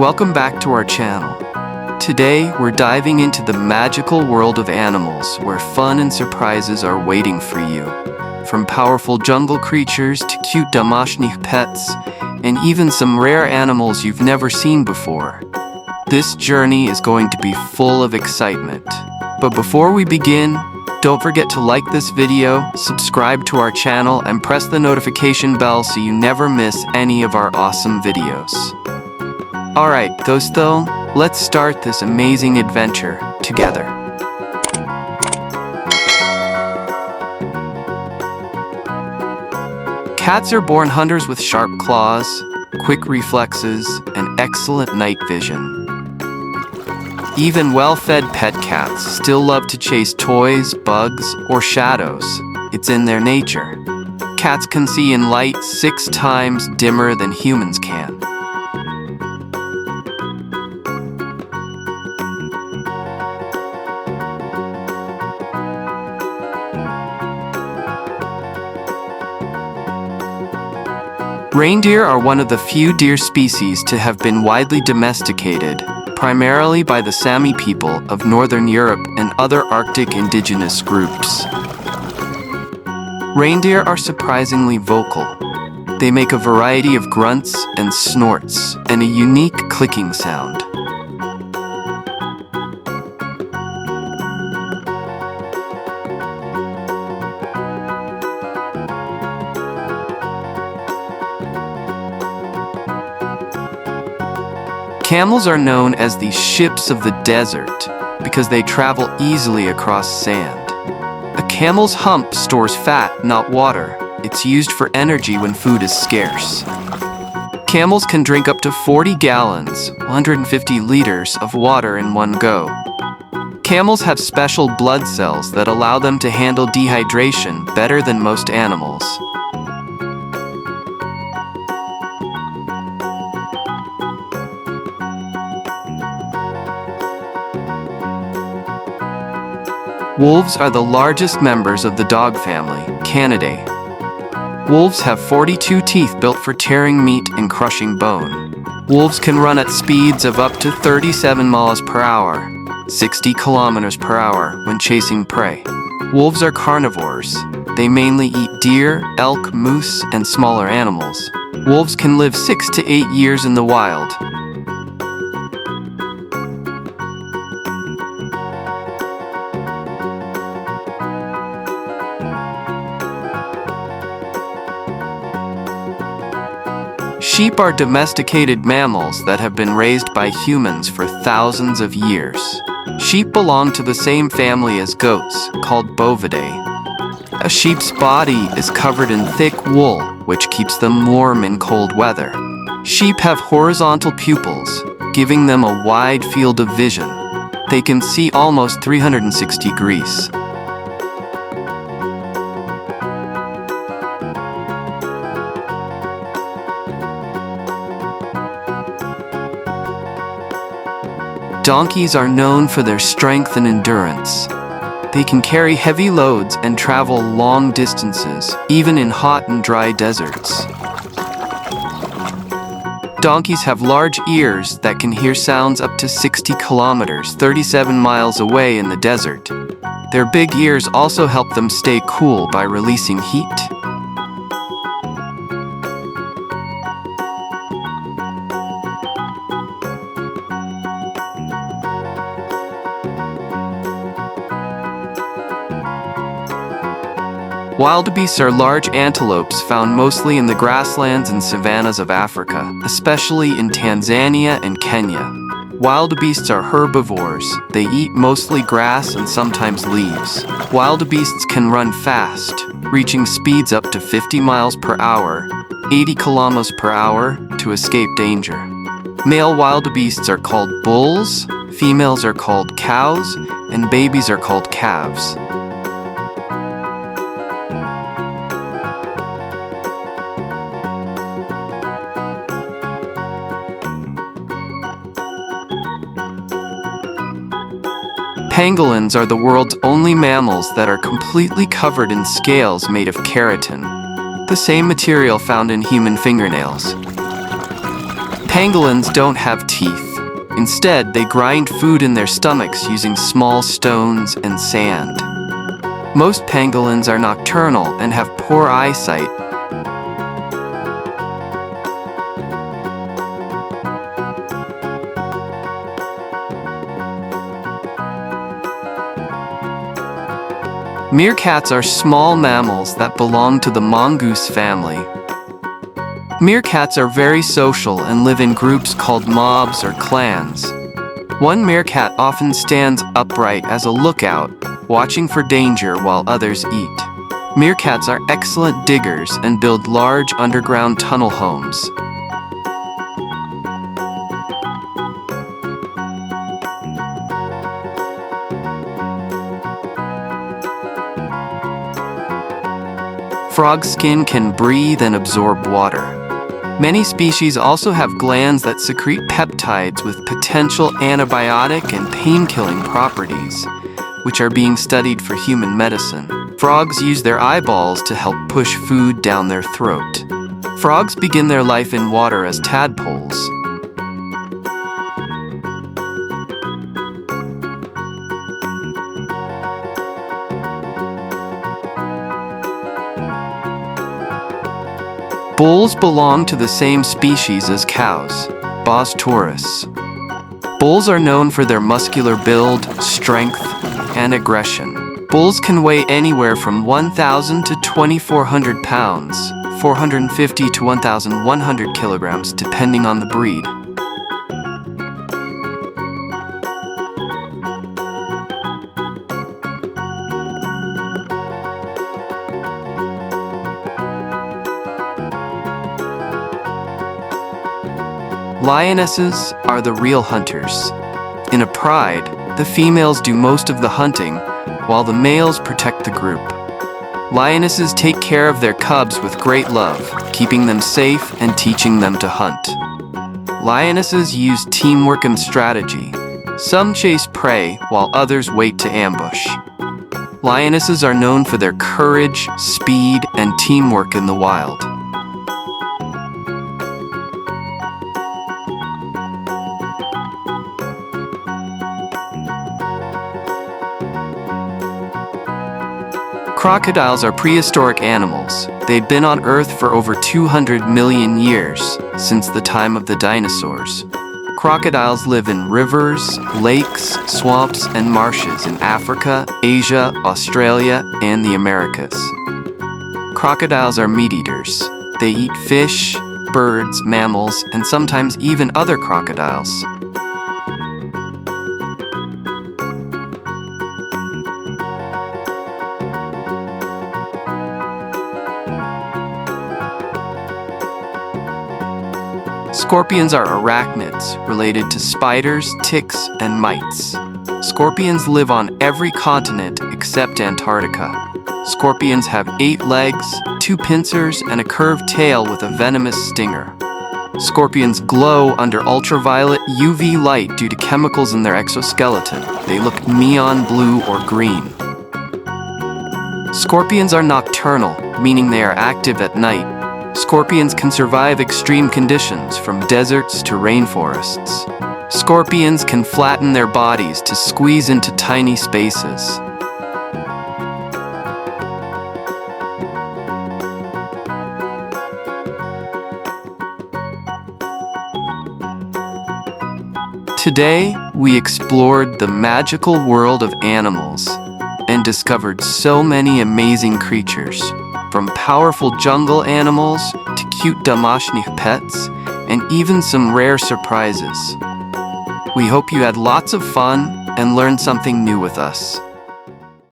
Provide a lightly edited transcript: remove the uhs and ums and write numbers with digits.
Welcome back to our channel. Today, we're diving into the magical world of animals where fun and surprises are waiting for you. From powerful jungle creatures to cute domestic pets, and even some rare animals you've never seen before. This journey is going to be full of excitement. But before we begin, don't forget to like this video, subscribe to our channel, and press the notification bell so you never miss any of our awesome videos. Alright, dosto, let's start this amazing adventure together. Cats are born hunters with sharp claws, quick reflexes, and excellent night vision. Even well-fed pet cats still love to chase toys, bugs, or shadows. It's in their nature. Cats can see in light 6 times dimmer than humans can. Reindeer are one of the few deer species to have been widely domesticated, primarily by the Sami people of Northern Europe and other Arctic indigenous groups. Reindeer are surprisingly vocal. They make a variety of grunts and snorts, and a unique clicking sound. Camels are known as the ships of the desert because they travel easily across sand. A camel's hump stores fat, not water. It's used for energy when food is scarce. Camels can drink up to 40 gallons, 150 liters of water in one go. Camels have special blood cells that allow them to handle dehydration better than most animals. Wolves are the largest members of the dog family, Canidae. Wolves have 42 teeth built for tearing meat and crushing bone. Wolves can run at speeds of up to 37 miles per hour, 60 kilometers per hour when chasing prey. Wolves are carnivores. They mainly eat deer, elk, moose, and smaller animals. Wolves can live 6 to 8 years in the wild. Sheep are domesticated mammals that have been raised by humans for thousands of years. Sheep belong to the same family as goats, called bovidae. A sheep's body is covered in thick wool, which keeps them warm in cold weather. Sheep have horizontal pupils, giving them a wide field of vision. They can see almost 360 degrees. Donkeys are known for their strength and endurance. They can carry heavy loads and travel long distances, even in hot and dry deserts. Donkeys have large ears that can hear sounds up to 60 kilometers, 37 miles away in the desert. Their big ears also help them stay cool by releasing heat. Wildebeests are large antelopes found mostly in the grasslands and savannas of Africa, especially in Tanzania and Kenya. Wildebeests are herbivores. They eat mostly grass and sometimes leaves. Wildebeests can run fast, reaching speeds up to 50 miles per hour, 80 kilometers per hour, to escape danger. Male wildebeests are called bulls, females are called cows, and babies are called calves. Pangolins are the world's only mammals that are completely covered in scales made of keratin, the same material found in human fingernails. Pangolins don't have teeth. Instead, they grind food in their stomachs using small stones and sand. Most pangolins are nocturnal and have poor eyesight. Meerkats are small mammals that belong to the mongoose family. Meerkats are very social and live in groups called mobs or clans. One meerkat often stands upright as a lookout, watching for danger while others eat. Meerkats are excellent diggers and build large underground tunnel homes. Frog skin can breathe and absorb water. Many species also have glands that secrete peptides with potential antibiotic and pain-killing properties, which are being studied for human medicine. Frogs use their eyeballs to help push food down their throat. Frogs begin their life in water as tadpoles. Bulls belong to the same species as cows, Bos taurus. Bulls are known for their muscular build, strength, and aggression. Bulls can weigh anywhere from 1,000 to 2,400 pounds, 450 to 1,100 kilograms, depending on the breed. Lionesses are the real hunters. In a pride, the females do most of the hunting, while the males protect the group. Lionesses take care of their cubs with great love, keeping them safe and teaching them to hunt. Lionesses use teamwork and strategy. Some chase prey, while others wait to ambush. Lionesses are known for their courage, speed, and teamwork in the wild. Crocodiles are prehistoric animals. They've been on Earth for over 200 million years, since the time of the dinosaurs. Crocodiles live in rivers, lakes, swamps, and marshes in Africa, Asia, Australia, and the Americas. Crocodiles are meat-eaters. They eat fish, birds, mammals, and sometimes even other crocodiles. Scorpions are arachnids, related to spiders, ticks, and mites. Scorpions live on every continent except Antarctica. Scorpions have 8 legs, 2 pincers, and a curved tail with a venomous stinger. Scorpions glow under ultraviolet UV light due to chemicals in their exoskeleton. They look neon blue or green. Scorpions are nocturnal, meaning they are active at night. Scorpions can survive extreme conditions, from deserts to rainforests. Scorpions can flatten their bodies to squeeze into tiny spaces. Today, we explored the magical world of animals and discovered so many amazing creatures. From powerful jungle animals to cute домашних pets, and even some rare surprises. We hope you had lots of fun and learned something new with us.